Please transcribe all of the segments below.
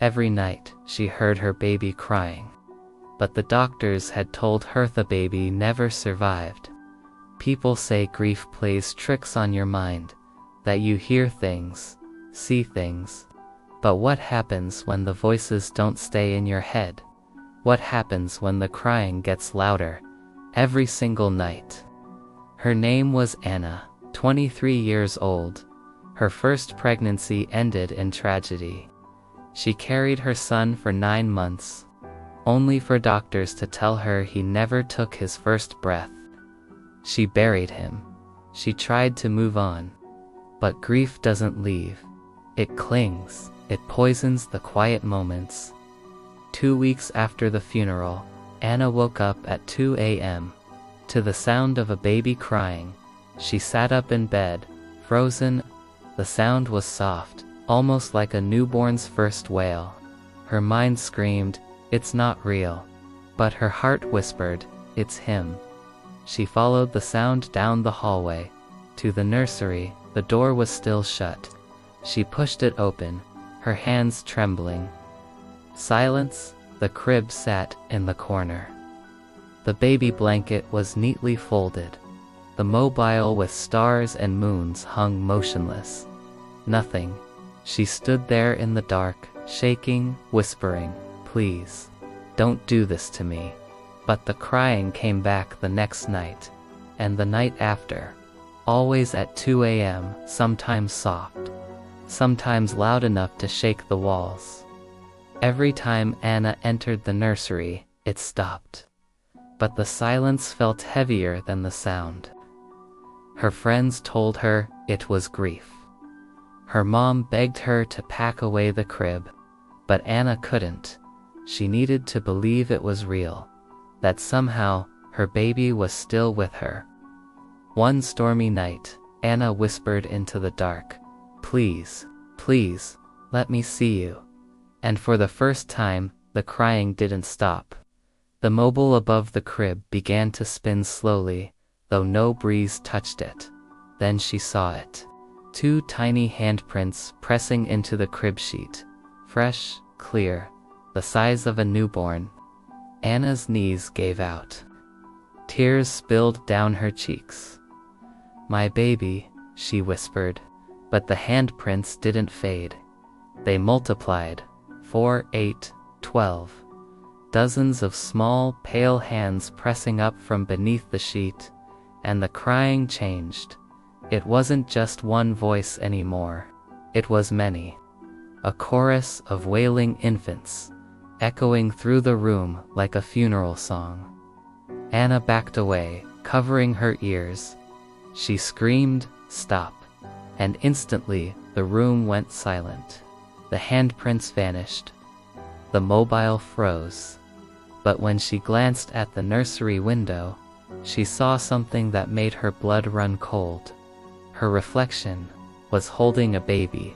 Every night, she heard her baby crying. But the doctors had told her the baby never survived. People say grief plays tricks on your mind, that you hear things, see things. But what happens when the voices don't stay in your head? What happens when the crying gets louder, every single night? Her name was Anna, 23 years old. Her first pregnancy ended in tragedy. She carried her son for 9 months, only for doctors to tell her he never took his first breath. She buried him. She tried to move on. But grief doesn't leave. It clings. It poisons the quiet moments. 2 weeks after the funeral, Anna woke up at 2 a.m. to the sound of a baby crying. She sat up in bed, frozen. The sound was soft, almost like a newborn's first wail. Her mind screamed, "It's not real." But her heart whispered, "It's him." She followed the sound down the hallway, to the nursery. The door was still shut. She pushed it open, her hands trembling. Silence. The crib sat in the corner. The baby blanket was neatly folded. The mobile with stars and moons hung motionless. Nothing. She stood there in the dark, shaking, whispering, "Please, don't do this to me." But the crying came back the next night, and the night after, always at 2 a.m., sometimes soft, sometimes loud enough to shake the walls. Every time Anna entered the nursery, it stopped. But the silence felt heavier than the sound. Her friends told her it was grief. Her mom begged her to pack away the crib, but Anna couldn't. She needed to believe it was real, that somehow her baby was still with her. One stormy night, Anna whispered into the dark, "Please, please, let me see you." And for the first time, the crying didn't stop. The mobile above the crib began to spin slowly, though no breeze touched it. Then she saw it. 2 tiny handprints pressing into the crib sheet. Fresh, clear, the size of a newborn. Anna's knees gave out. Tears spilled down her cheeks. "My baby," she whispered. But the handprints didn't fade. They multiplied. 4, 8, 12. Dozens of small, pale hands pressing up from beneath the sheet, and the crying changed. It wasn't just one voice anymore. It was many. A chorus of wailing infants, echoing through the room like a funeral song. Anna backed away, covering her ears. She screamed, "Stop!" And instantly, the room went silent. The handprints vanished. The mobile froze. But when she glanced at the nursery window, she saw something that made her blood run cold. Her reflection was holding a baby.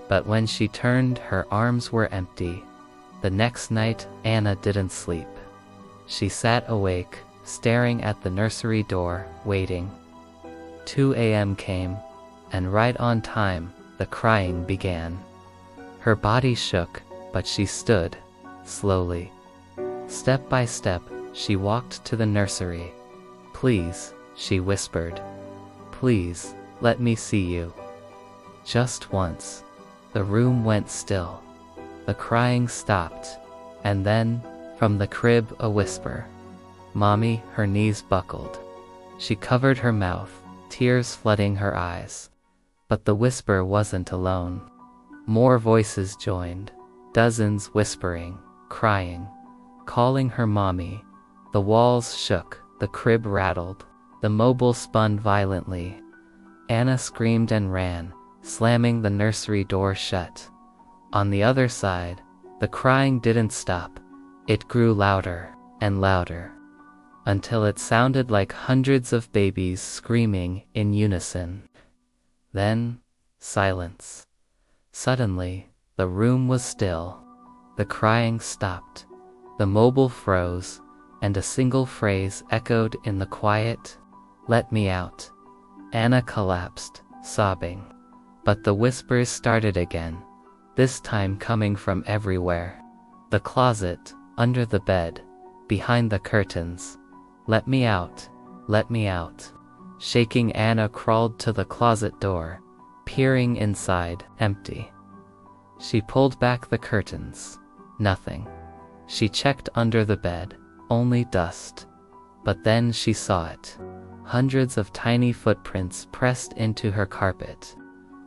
But when she turned, her arms were empty. The next night, Anna didn't sleep. She sat awake, staring at the nursery door, waiting. 2 a.m. came, and right on time, the crying began. Her body shook, but she stood, slowly. Step by step, she walked to the nursery. "Please," she whispered. "Please, let me see you." Just once. The room went still. The crying stopped. And then, from the crib, a whisper. "Mommy." Her knees buckled. She covered her mouth, tears flooding her eyes. But the whisper wasn't alone. More voices joined. Dozens whispering, crying, calling her mommy. The walls shook, the crib rattled, the mobile spun violently. Anna screamed and ran, slamming the nursery door shut. On the other side, the crying didn't stop. It grew louder and louder, until it sounded like hundreds of babies screaming in unison. Then, silence. Suddenly, the room was still. The crying stopped. The mobile froze, and a single phrase echoed in the quiet, "Let me out." Anna collapsed, sobbing. But the whispers started again. this time coming from everywhere. The closet, under the bed, behind the curtains. Let me out, let me out. Shaking, Anna crawled to the closet door, peering inside, empty. She pulled back the curtains. Nothing. She checked under the bed, only dust. But then she saw it. Hundreds of tiny footprints pressed into her carpet,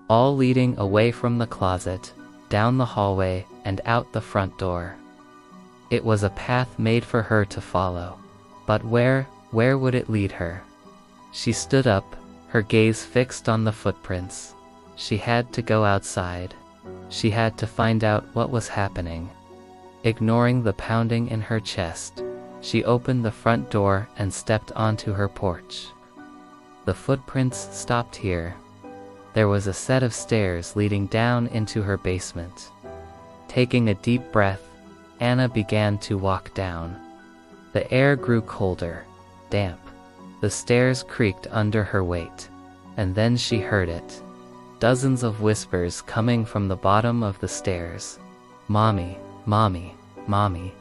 all leading away from the closet, down the hallway, and out the front door. It was a path made for her to follow. But where would it lead her? She stood up, her gaze fixed on the footprints. She had to go outside. She had to find out what was happening. Ignoring the pounding in her chest, she opened the front door and stepped onto her porch. The footprints stopped here. There was a set of stairs leading down into her basement. Taking a deep breath, Anna began to walk down. The air grew colder, damp. The stairs creaked under her weight, and then she heard it. Dozens of whispers coming from the bottom of the stairs. Mommy, mommy, mommy.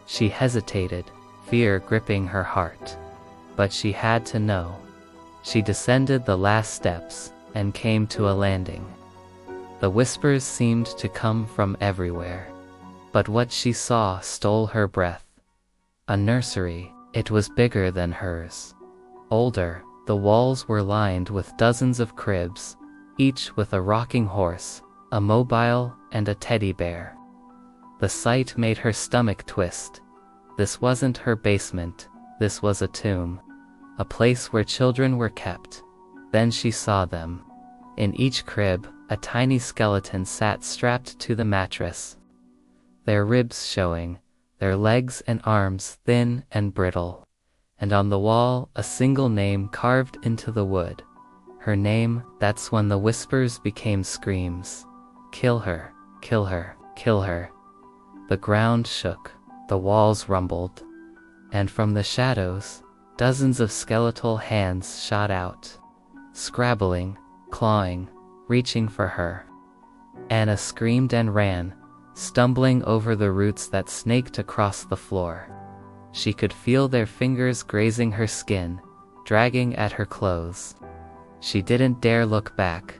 She hesitated, fear gripping her heart. But she had to know. She descended the last steps and came to a landing. The whispers seemed to come from everywhere. But what she saw stole her breath. A nursery. It was bigger than hers. Older, the walls were lined with dozens of cribs, each with a rocking horse, a mobile, and a teddy bear. The sight made her stomach twist. This wasn't her basement, this was a tomb, a place where children were kept. Then she saw them. In each crib, a tiny skeleton sat strapped to the mattress, their ribs showing, their legs and arms thin and brittle. And on the wall, a single name carved into the wood. Her name. That's when the whispers became screams. Kill her, kill her, kill her. The ground shook, the walls rumbled, and from the shadows, dozens of skeletal hands shot out, scrabbling, clawing, reaching for her. Anna screamed and ran, stumbling over the roots that snaked across the floor. She could feel their fingers grazing her skin, dragging at her clothes. She didn't dare look back.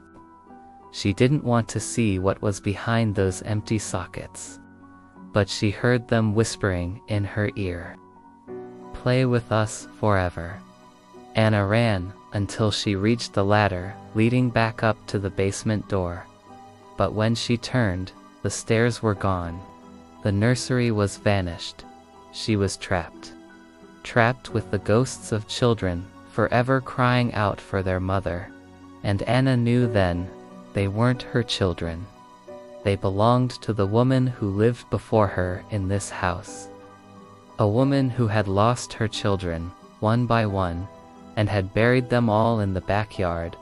She didn't want to see what was behind those empty sockets. But she heard them whispering in her ear. Play with us forever. Anna ran until she reached the ladder leading back up to the basement door. But when she turned, the stairs were gone. The nursery was vanished. She was trapped. Trapped with the ghosts of children, forever crying out for their mother. And Anna knew then, they weren't her children. They belonged to the woman who lived before her in this house. A woman who had lost her children, one by one, and had buried them all in the backyard.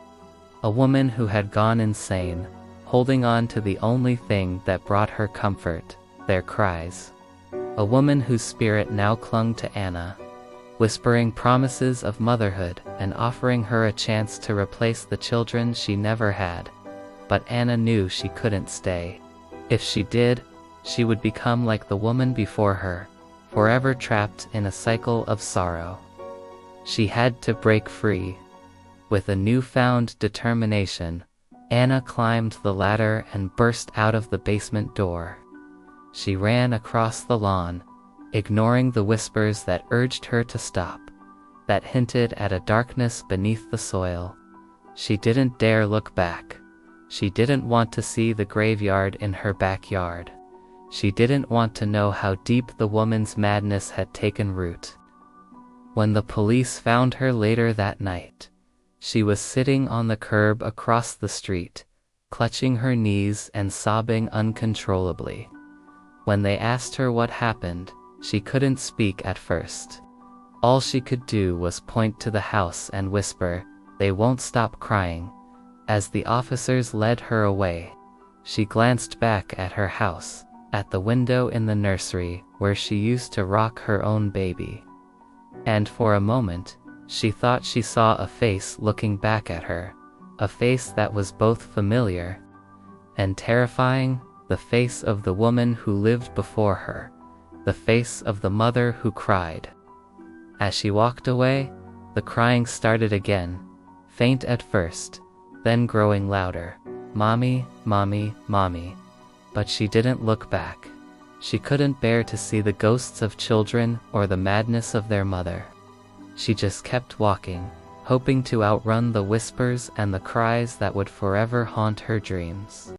A woman who had gone insane, holding on to the only thing that brought her comfort, their cries. A woman whose spirit now clung to Anna, whispering promises of motherhood and offering her a chance to replace the children she never had. But Anna knew she couldn't stay. If she did, she would become like the woman before her, forever trapped in a cycle of sorrow. She had to break free. With a newfound determination, Anna climbed the ladder and burst out of the basement door. She ran across the lawn, ignoring the whispers that urged her to stop, that hinted at a darkness beneath the soil. She didn't dare look back. She didn't want to see the graveyard in her backyard. She didn't want to know how deep the woman's madness had taken root. When the police found her later that night, she was sitting on the curb across the street, clutching her knees and sobbing uncontrollably. When they asked her what happened, she couldn't speak at first. All she could do was point to the house and whisper, "They won't stop crying." As the officers led her away, she glanced back at her house, at the window in the nursery where she used to rock her own baby. And for a moment, she thought she saw a face looking back at her, a face that was both familiar and terrifying, the face of the woman who lived before her, the face of the mother who cried. As she walked away, the crying started again, faint at first, then growing louder. Mommy, mommy, mommy. But she didn't look back. She couldn't bear to see the ghosts of children or the madness of their mother. She just kept walking, hoping to outrun the whispers and the cries that would forever haunt her dreams.